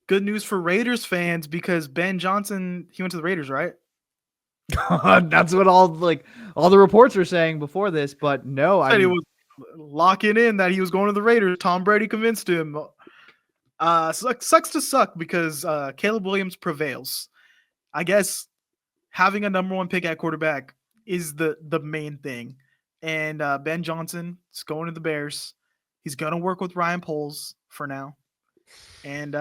good news for Raiders fans because Ben Johnson, he went to the Raiders, right? That's what all the reports were saying before this, but no, I Said he mean, was locking in that he was going to the Raiders. Tom Brady convinced him. Sucks to suck because Caleb Williams prevails. I guess having a number one pick at quarterback is the main thing. And Ben Johnson is going to the Bears. He's gonna work with Ryan Poles for now, and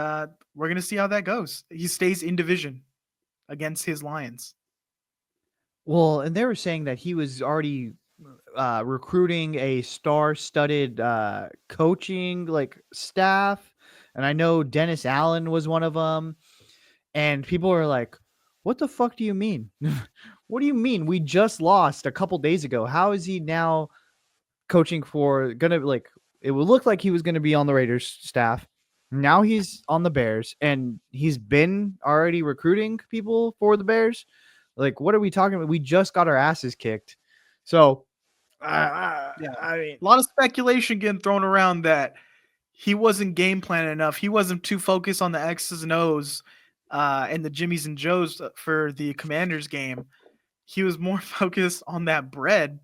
we're gonna see how that goes. He stays in division against his Lions. well, and they were saying that he was already recruiting a star-studded coaching staff, and I know Dennis Allen was one of them. And people are like, "What the fuck do you mean? What do you mean? We just lost a couple days ago. How is he now coaching for gonna like? It would look like he was gonna be on the Raiders staff. Now he's on the Bears, and he's been already recruiting people for the Bears. Like, what are we talking about? We just got our asses kicked. So, Yeah, I mean, a lot of speculation getting thrown around that he wasn't game planning enough. He wasn't too focused on the X's and O's and the Jimmies and Joes for the Commanders game. He was more focused on that bread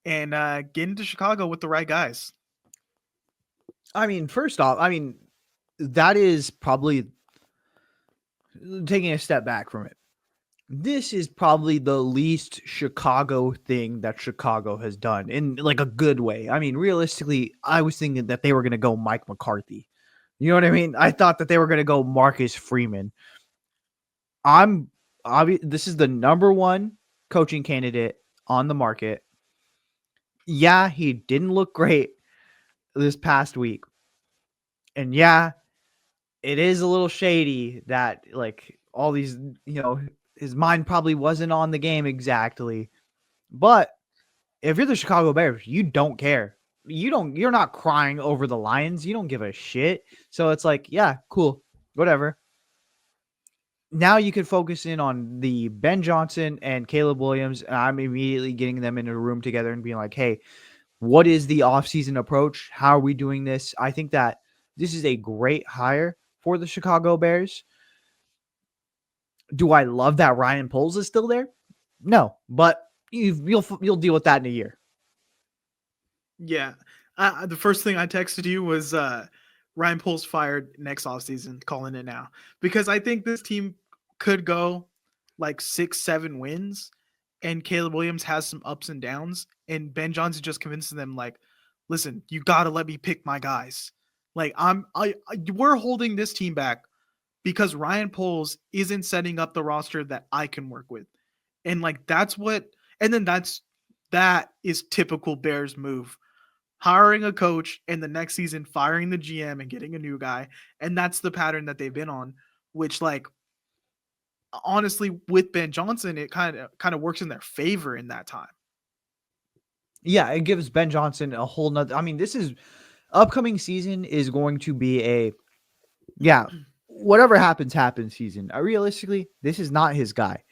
and getting to Chicago with the right guys. first off, that is probably taking a step back from it. This is probably the least Chicago thing that Chicago has done in like a good way. I mean, realistically, I was thinking that they were going to go Mike McCarthy. You know what I mean? I thought that they were going to go Marcus Freeman. This is the number one coaching candidate on the market. Yeah, he didn't look great this past week. And yeah, it is a little shady that all these, his mind probably wasn't on the game exactly. But if you're the Chicago Bears, you don't care. You're not crying over the Lions. You don't give a shit. So it's like, yeah, cool. Whatever. Now you can focus in on the Ben Johnson and Caleb Williams. And I'm immediately getting them in a room together and being like, hey, what is the offseason approach? How are we doing this? I think that this is a great hire for the Chicago Bears. Do I love that Ryan Poles is still there? No, but you'll deal with that in a year. Yeah. The first thing I texted you was Ryan Poles fired next offseason, calling it now. Because I think this team could go like 6-7 wins, and Caleb Williams has some ups and downs, and Ben Johnson just convinces them like, listen, you gotta let me pick my guys. Like we're holding this team back because Ryan Poles isn't setting up the roster that I can work with. And like that's what and then that is typical Bears move, hiring a coach and the next season firing the GM and getting a new guy. And that's the pattern that they've been on, which like honestly with Ben Johnson, it kind of works in their favor in that time. Yeah, it gives Ben Johnson a whole nother. This is upcoming season is going to be a yeah, whatever happens season. Realistically, this is not his guy.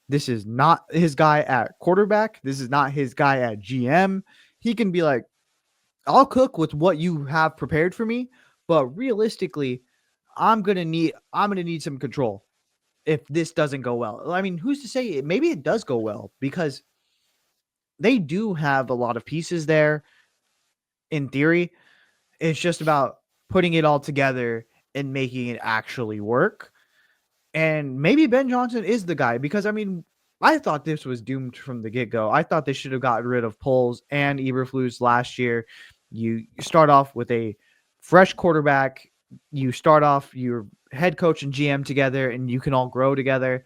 This is not his guy at quarterback. This is not his guy at GM. He can be like, I'll cook with what you have prepared for me, but realistically, I'm gonna need some control if this doesn't go well. Who's to say it? Maybe it does go well because they do have a lot of pieces there in theory. It's just about putting it all together and making it actually work. And maybe Ben Johnson is the guy because I thought this was doomed from the get go. I thought they should have gotten rid of Poles and Eberflus last year. You start off with a fresh quarterback. You start off your head coach and GM together, and you can all grow together.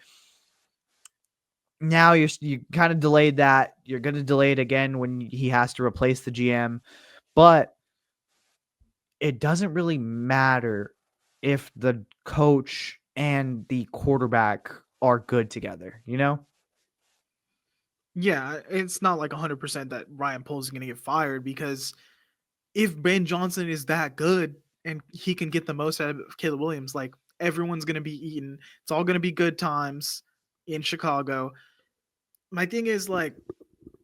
Now you kind of delayed that. You're going to delay it again when he has to replace the GM, but it doesn't really matter if the coach and the quarterback are good together, you know? Yeah, it's not like 100% that Ryan Poles is going to get fired because if Ben Johnson is that good and he can get the most out of Caleb Williams, like everyone's going to be eating. It's all going to be good times in Chicago. My thing is like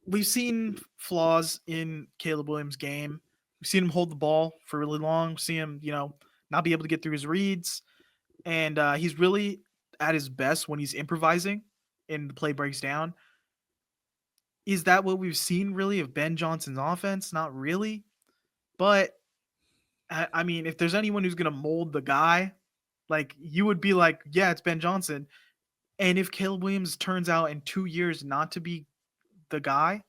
we've seen flaws in Caleb Williams' game. We've seen him hold the ball for really long. See him, not be able to get through his reads. and he's really at his best when he's improvising and the play breaks down. Is that what we've seen really of Ben Johnson's offense? Not really. But I mean, if there's anyone who's gonna mold the guy, like you would be like, yeah, it's Ben Johnson. And if Caleb Williams turns out in 2 years not to be the guy,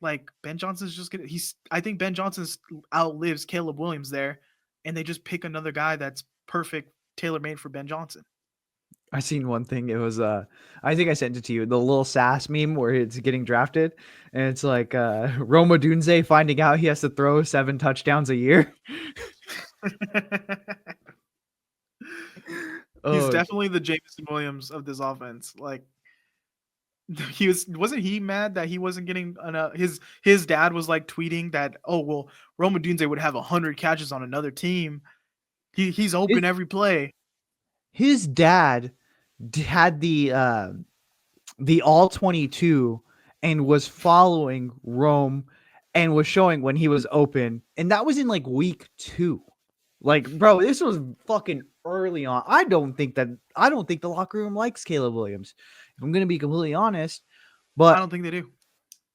like Ben Johnson's just gonna he's I think Ben Johnson's outlives Caleb Williams there, and they just pick another guy that's perfect, tailor made for Ben Johnson. I seen one thing. It was I think I sent it to you, the little sass meme where it's getting drafted, and it's like Roma Dunze finding out he has to throw 7 touchdowns a year. He's Oh, definitely the Jameson Williams of this offense. Like wasn't he mad that he wasn't getting his dad was like tweeting that, oh well, Roma Dunze would have 100 catches on another team. He's his open every play. his dad had the all 22 and was following Rome and was showing when he was open, and that was in like week 2. Like, bro, this was fucking early on. I don't think the locker room likes Caleb Williams, if I'm gonna be completely honest. I But don't think they do.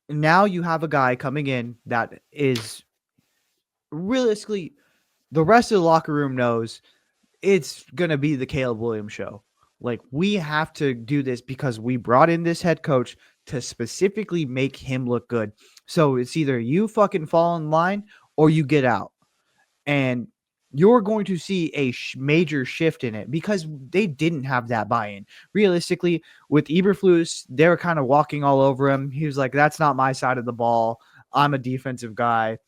now you have a guy coming in that is realistically, the rest of the locker room knows it's gonna be the Caleb Williams show. Like, we have to do this because we brought in this head coach to specifically make him look good. So it's either you fucking fall in line or you get out. And you're going to see a major shift in it because they didn't have that buy-in. Realistically, with Eberflus, they were kind of walking all over him. He was like, that's not my side of the ball. I'm a defensive guy.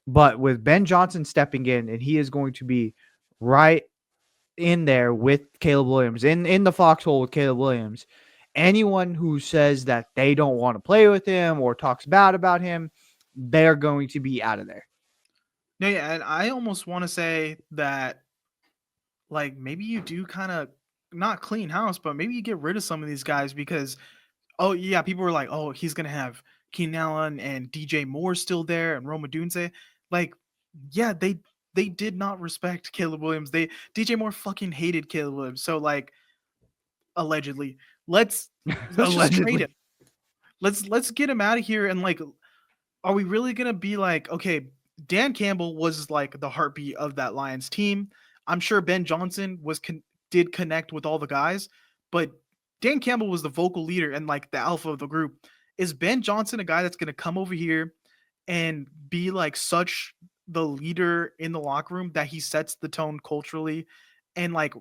But with Ben Johnson stepping in, and he is going to be right in there with Caleb Williams, in the foxhole with Caleb Williams, anyone who says that they don't want to play with him or talks bad about him, they're going to be out of there. No, yeah, and I almost want to say that like maybe you do kind of not clean house, but maybe you get rid of some of these guys because oh yeah, people were like, oh, he's gonna have Keenan Allen and DJ Moore still there and Roma Dunze. Like, yeah, they did not respect Caleb Williams. DJ Moore fucking hated Caleb Williams. So like allegedly, let's just trade him. Allegedly. Let's get him out of here and like are we really gonna be like, okay, Dan Campbell was like the heartbeat of that Lions team. I'm sure Ben Johnson did connect with all the guys, but Dan Campbell was the vocal leader and like the alpha of the group. Is Ben Johnson a guy that's gonna come over here and be like such the leader in the locker room that he sets the tone culturally and like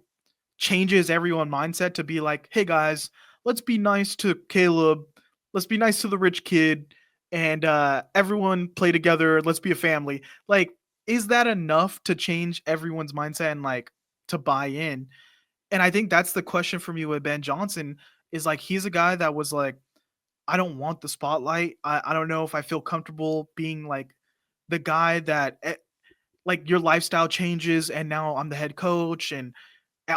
changes everyone mindset to be like, hey guys, let's be nice to Caleb, let's be nice to the rich kid, and everyone play together. Let's be a family. Like, is that enough to change everyone's mindset and like to buy in? And I think that's the question for me with Ben Johnson is like he's a guy that was like, I don't want the spotlight. I don't know if I feel comfortable being like the guy that like your lifestyle changes and now I'm the head coach and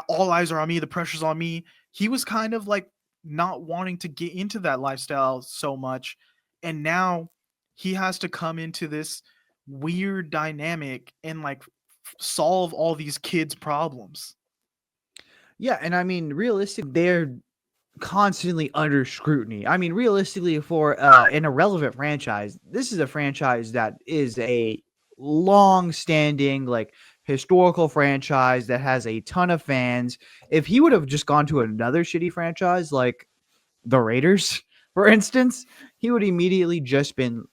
all eyes are on me, the pressure's on me. He was kind of like not wanting to get into that lifestyle so much. And now he has to come into this weird dynamic and like solve all these kids' problems. Yeah, and I mean, realistically, they're constantly under scrutiny. I mean, realistically, for an irrelevant franchise, this is a franchise that is a long-standing, like historical franchise that has a ton of fans. If he would have just gone to another shitty franchise like the Raiders, for instance, he would immediately just been.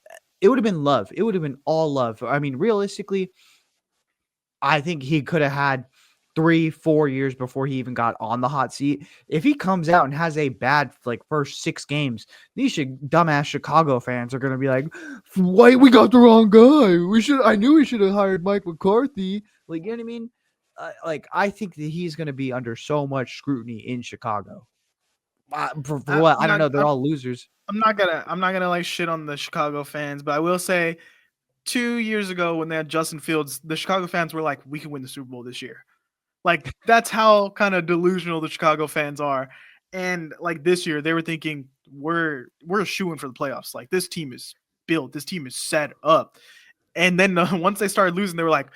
It would have been love. It would have been all love. I mean, realistically, I think he could have had 3-4 years before he even got on the hot seat. If he comes out and has a bad like first 6 games, these dumbass Chicago fans are gonna be like, "Why we got the wrong guy? I knew we should have hired Mike McCarthy." Like, you know what I mean? Like, I think that he's gonna be under so much scrutiny in Chicago. For I'm what? I don't not. know. They're all losers. I'm not gonna like shit on the Chicago fans, but I will say 2 years ago when they had Justin Fields, the Chicago fans were like, we can win the Super Bowl this year. Like that's how kind of delusional the Chicago fans are. And like this year, they were thinking we're shooing for the playoffs. Like this team is built, this team is set up. And then once they started losing, they were like,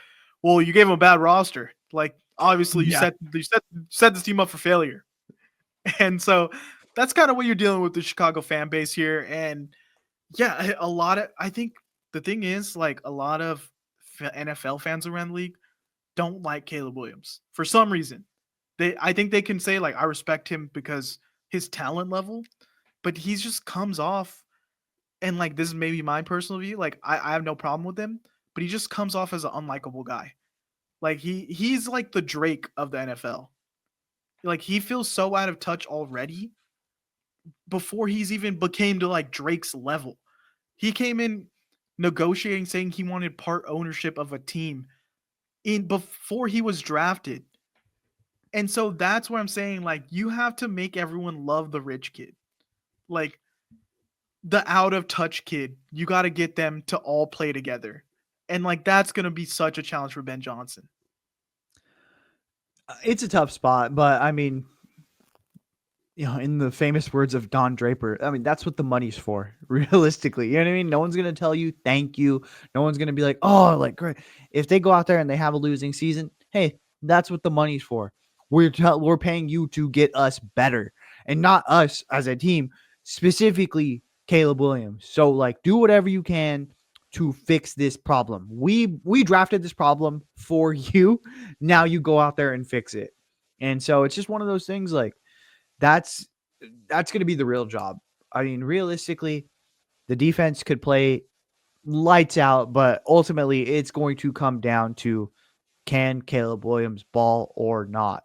"Well, you gave them a bad roster." Like Obviously, Yeah. you set this team up for failure, and so that's kind of what you're dealing with the Chicago fan base here. And yeah, a lot of I think the thing is like a lot of NFL fans around the league don't like Caleb Williams for some reason. I think they can say like I respect him because his talent level, but he just comes off and like this is maybe my personal view. Like I have no problem with him, but he just comes off as an unlikable guy. Like he's like the Drake of the NFL. Like he feels so out of touch already before he's even became to like Drake's level. He came in negotiating saying he wanted part ownership of a team in before he was drafted. And so that's what I'm saying like you have to make everyone love the rich kid. Like the out of touch kid. You got to get them to all play together. And like that's going to be such a challenge for Ben Johnson. It's a tough spot, but I mean, in the famous words of Don Draper, I mean, that's what the money's for, realistically. You know what I mean? No one's going to tell you thank you. No one's going to be like, oh, like, great. If they go out there and they have a losing season, hey, that's what the money's for. We're paying you to get us better and not us as a team, specifically Caleb Williams. So, like, do whatever you can to fix this problem. We drafted this problem for you. Now you go out there and fix it. And so it's just one of those things like, that's going to be the real job. I mean, realistically, the defense could play lights out, but ultimately it's going to come down to can Caleb Williams ball or not.